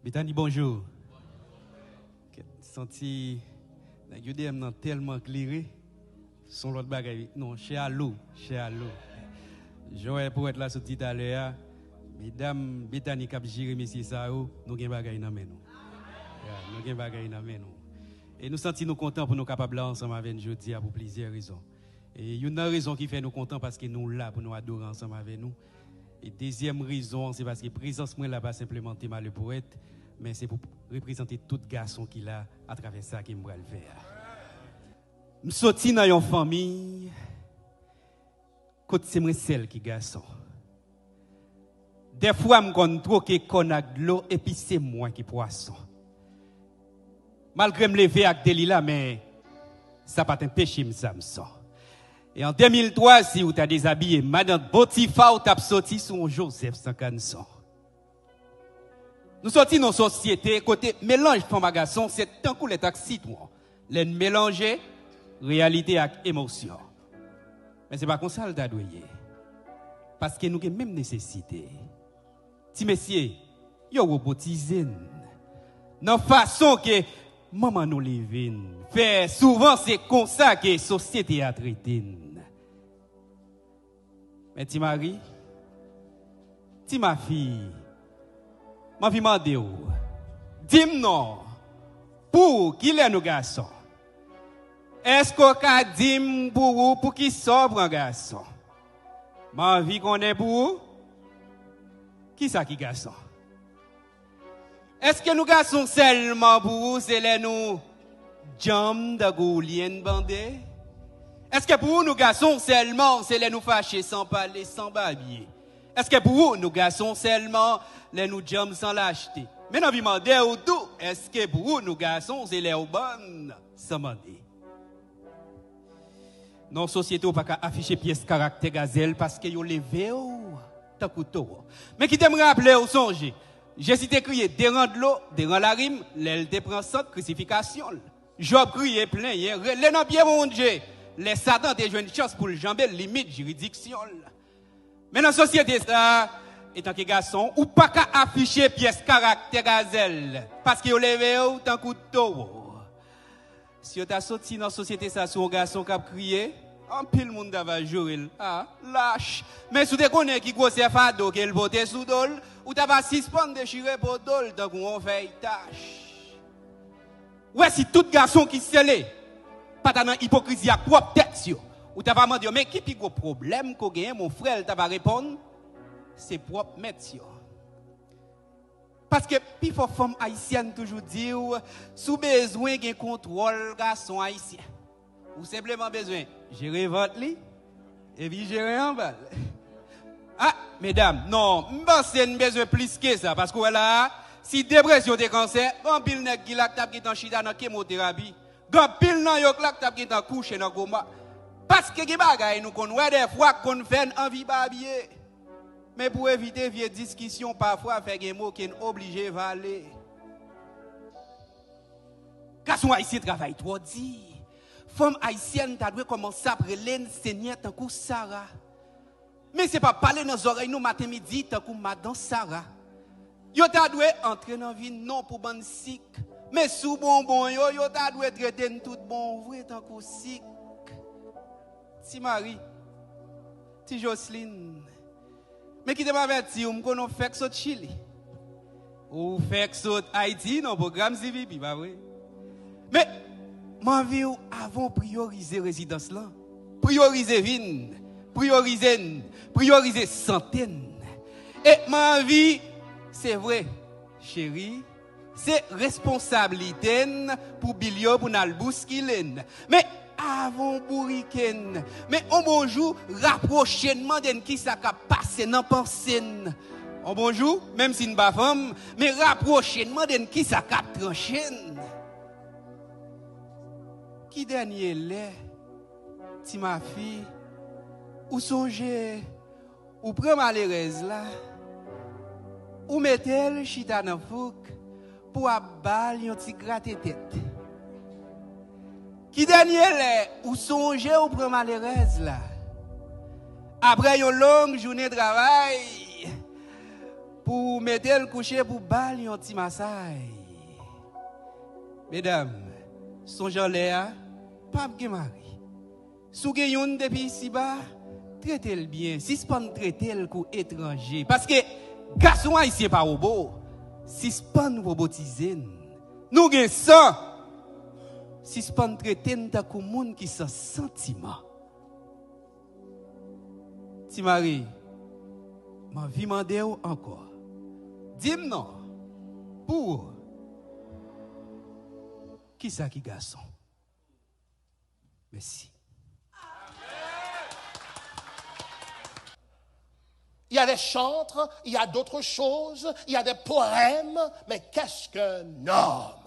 Bethany, bonjour. Senti, la UDM tellement clairé, son l'autre bagaille. Non, chez Allo. Joël pour être là ce tout à l'heure. Mesdames, Bethany cap gérer monsieur Sao, nous avons bagaille dans nous. Nous avons bagaille dans nous. Et nous sentons nous contents pour nous capables là ensemble avec nous jeudi pour plusieurs raisons. Et une raison qui fait nous contents parce que nous là pour nous adorer ensemble avec nous. Et deuxième raison, c'est parce que présence moi là pas simplement Théma le poète, mais c'est pour représenter tout garçon qu'il a à travers ça qu'il me le faire. Je suis sorti dans une famille côté c'est moi seul qui garçon. Des fois je me troquer avec de l'eau et puis c'est moi qui poisson. Malgré me lever avec Delila mais ça pas t'empêcher me ça. Et en 2003, si vous avez déshabillé, Madame Botifa, vous avez sorti sur Joseph Sankanson. Nous sortis dans une société, côté mélange femme et garçon, c'est tant que les taxis, les mélanger réalité et émotion. Mais ce n'est pas comme ça le dadouye. Parce que nous avons même nécessité. Si messieurs, vous avez robotisé. Dans la façon que maman nous lève, fait souvent c'est comme ça que la société a traité. Mais ti mari, ti ma fille m'a dit, dis-moi non, pour qui est nos garçons? Est-ce qu'on a dit pour qui sobre un garçon? Ma vie qu'on est pour qui ça qui garçon? Est-ce que nous garçons seulement pour vous, c'est les nous jam de goulien bandé? Est-ce que pour vous, nous garçons seulement, c'est les nous fâcher sans parler, sans babiller? Est-ce que pour vous, nous garçons seulement, les nous jam sans l'acheter? Mais non, demandez au tout, est-ce que pour vous, nous garçons, c'est les bonnes sans demander? Dans la société, on ne peut pas afficher pièce caractère gazelle parce que vous levez tant couteau. Mais qui t'aime rappeler au songe? J'ai cité crier, déran de l'eau, déran la rime, l'elle te prend sans crucifixion. Job crier plein, les non bien mon Dieu. Les Satan ont joué une chance pour le jamber limite juridiction. Mais dans la société, ça, étant que garçon, ou pas qu'à afficher pièce caractère gazelle, parce que vous levez tant couteau. Si vous avez sorti dans la société, ça, sur un garçon qui a crié, en pile monde va jouer. Ah, lâche. Mais si vous connaissez qui grosse fado, qui est voté sous dol, ou tu vas suspendre déchirer pour dol, donc on fait tâche. Ouais, si tout garçon qui scellé, pas dans hypocrisie à propre tête, ou tu vas demander, mais qui est le problème qu'on gagne, mon frère, tu vas répondre, c'est propre métier. Parce que, puis, faut femme haïtienne toujours dire, sous besoin d'un contrôle garçon haïtien. Ou simplement besoin, gérer votre lit, et puis gérer en balle. Ah, mesdames, non, c'est besoin plus que ça, parce que là, si dépression de cancer, un pile nèg qui l'a tap qui en chita dans chimiothérapie, grand pile nan yo klak tap qui en couché dans coma. Parce que qui bagay nous kon ouais des fois qu'on fait envie babiller. Mais pour éviter vieille discussion parfois faire des mots qui est obligé valer. Garçon haïtien travaille trop dit. Femme haïtienne t'a dû commencer à prendre Seigneur tant que Sarah. Mais c'est pas parler dans nos oreilles nous matin midi tant que madame Sarah. Yo t'a dû entrer dans vie non pour ban sick. Mais sous bonbon yo t'a dû traiter tout bon vrai tant que sick. Si Marie, si Jocelyne. Mais qui te m'a averti on qu'on fait que ça Chili. Ou fait que ça Haïti dans programme CVP pas vrai. Mais ma vie avant prioriser résidence là. Prioriser vin, prioriser santé. Et ma vie c'est vrai, chérie, c'est responsabilité pour Bilio pour Nalbouskilen. Mais avant bourriken, mais on bonjour rapprochement de qui ça a passé dans pensée. On bonjour, même si une pas femme, mais rapprochement de qui ça a tranché. Qui dernier lait, ti ma fille, ou songez, ou prend malheureuse là, ou mettez-le chita dans fouk pour abal yon ti gratte tête. Qui dernier lait, ou songez, ou prend malheureuse là. Après une longue journée de travail, pour mettre le coucher pour baler un petit massage. Mesdames, songez là, pas de mari. Si vous avez depuis ici-bas, traitez-le bien. Si ce n'est pas traitez-le comme étranger. Parce que, garçon haïtien pas robot. Si ce n'est pas nous robotiser, nous avons ça. Si ce n'est pas traiter nous comme monde qui sans sentiment. Si Marie, ma vie m'a dit encore. Dis-moi non. Pour qui ça qui garçon? Merci. Il y a des chantres, il y a d'autres choses, il y a des poèmes, mais qu'est-ce qu'un homme?